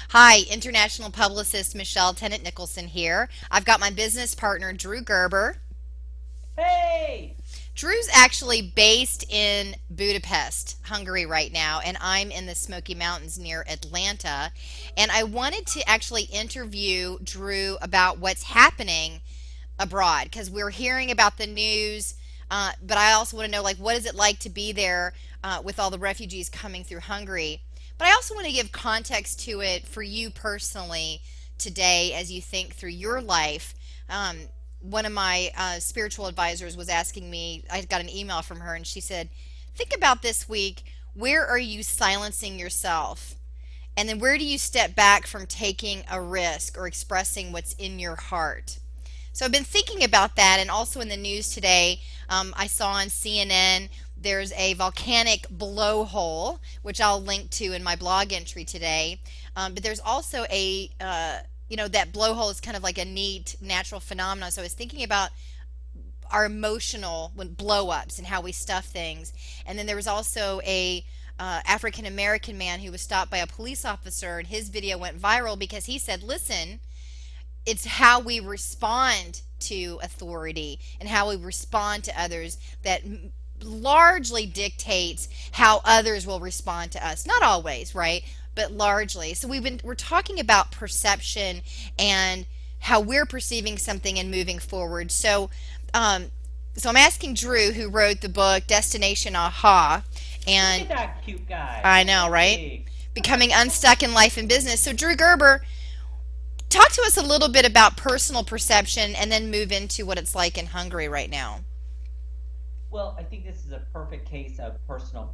Hi, International publicist Michelle Tennant Nicholson here. I've got my business partner, Drew Gerber. Hey! Drew's actually based in Budapest, Hungary right now, and I'm in the Smoky Mountains near Atlanta. And I wanted to actually interview Drew about what's happening abroad because we're hearing about the news, but I also want to know, like, what is it like to be there with all the refugees coming through Hungary? But I also want to give context to it for you personally today as you think through your life. One of my spiritual advisors was asking me, I got an email from her, and she said, think about this week. Where are you silencing yourself? And then where do you step back from taking a risk or expressing what's in your heart? So I've been thinking about that, and also in the news today, I saw on CNN there's a volcanic blowhole, which I'll link to in my blog entry today. But there's also that blowhole is kind of like a neat natural phenomenon. So I was thinking about our emotional when blow ups and how we stuff things. And then there was also a African American man who was stopped by a police officer, and his video went viral because he said, listen, it's how we respond to authority and how we respond to others that largely dictates how others will respond to us. Not always, right? But largely. So we're talking about perception and how we're perceiving something and moving forward. Um, so I'm asking Drew, who wrote the book Destination Aha, Look and at that cute guy. I know, right? Hey! Becoming unstuck in life and business. So Drew Gerber, talk to us a little bit about personal perception and then move into what it's like in Hungary right now. Well, I think this is a perfect case of personal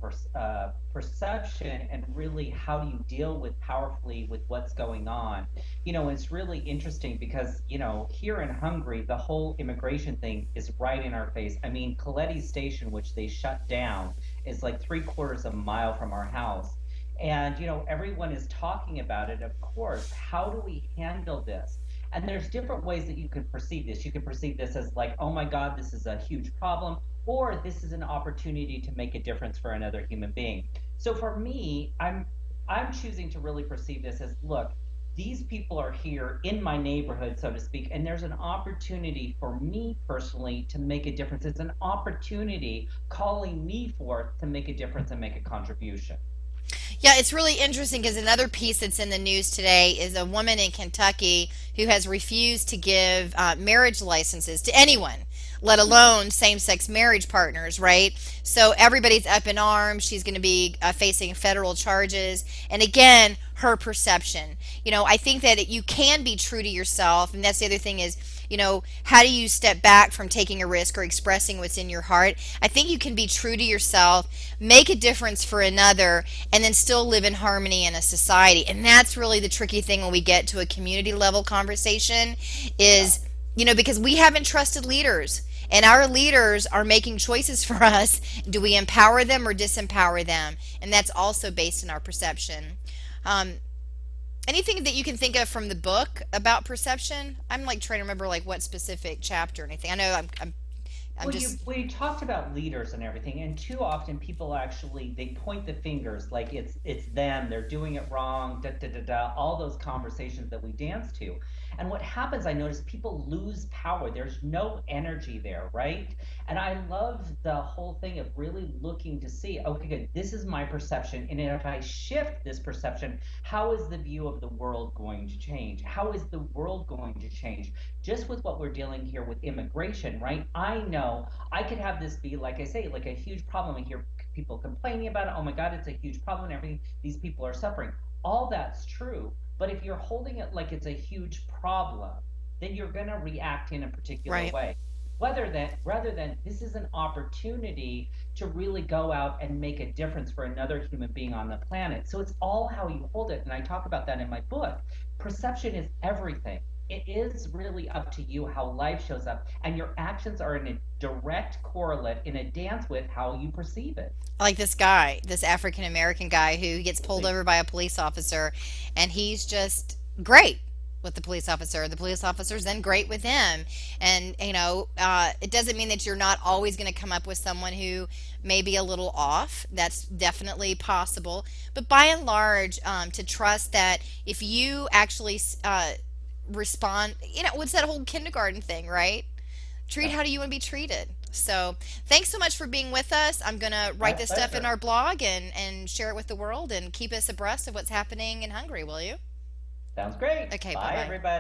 perception and really how do you deal with powerfully with what's going on. It's really interesting because, here in Hungary, the whole immigration thing is right in our face. I mean, Coletti Station, which they shut down, is like three-quarters of a mile from our house. And, everyone is talking about it, of course. How do we handle this? And there's different ways that you can perceive this. You can perceive this as like, oh my God, this is a huge problem, or this is an opportunity to make a difference for another human being. So for me, I'm choosing to really perceive this as, look, these people are here in my neighborhood, so to speak, and there's an opportunity for me personally to make a difference. It's an opportunity calling me forth to make a difference and make a contribution. Yeah, it's really interesting because another piece that's in the news today is a woman in Kentucky who has refused to give marriage licenses to anyone, let alone same sex marriage partners, right? So everybody's up in arms. She's going to be facing federal charges. And again, her perception. I think that you can be true to yourself. And that's the other thing is, how do you step back from taking a risk or expressing what's in your heart? I think you can be true to yourself, make a difference for another, and then still live in harmony in a society. And that's really the tricky thing when we get to a community level conversation Yeah. is, because we haven't trusted leaders. And our leaders are making choices for us. Do we empower them or disempower them? And that's also based in our perception. Um, Anything that you can think of from the book about perception? I'm like trying to remember like what specific chapter or anything. I know I'm Well, just we talked about leaders and everything, and too often people actually they point the fingers like it's them, they're doing it wrong, da da da da, all those conversations that we dance to. And what happens, I notice people lose power. There's no energy there, right? And I love the whole thing of really looking to see, okay, good, this is my perception, and if I shift this perception, how is the view of the world going to change? How is the world going to change? Just with what we're dealing here with immigration, right? I know I could have this be, like I say, like a huge problem. I hear people complaining about it. Oh my God, it's a huge problem and everything. These people are suffering. All that's true. But if you're holding it like it's a huge problem, then you're going to react in a particular right. way. Rather than this is an opportunity to really go out and make a difference for another human being on the planet. So it's all how you hold it. And I talk about that in my book. Perception is everything. It is really up to you how life shows up, and your actions are in a direct correlate in a dance with how you perceive it. Like this guy, this African American guy who gets pulled over by a police officer, and he's just great. with the police officer's then great with him. And it doesn't mean that you're not always going to come up with someone who may be a little off. That's definitely possible, but by and large, to trust that if you actually respond, what's that whole kindergarten thing, right? Treat how do you want to be treated. So thanks so much for being with us. I'm going to My write this stuff in pleasure. our blog and share it with the world, and keep us abreast of what's happening in Hungary, will you? Sounds great. Okay, bye Bye, bye. everybody.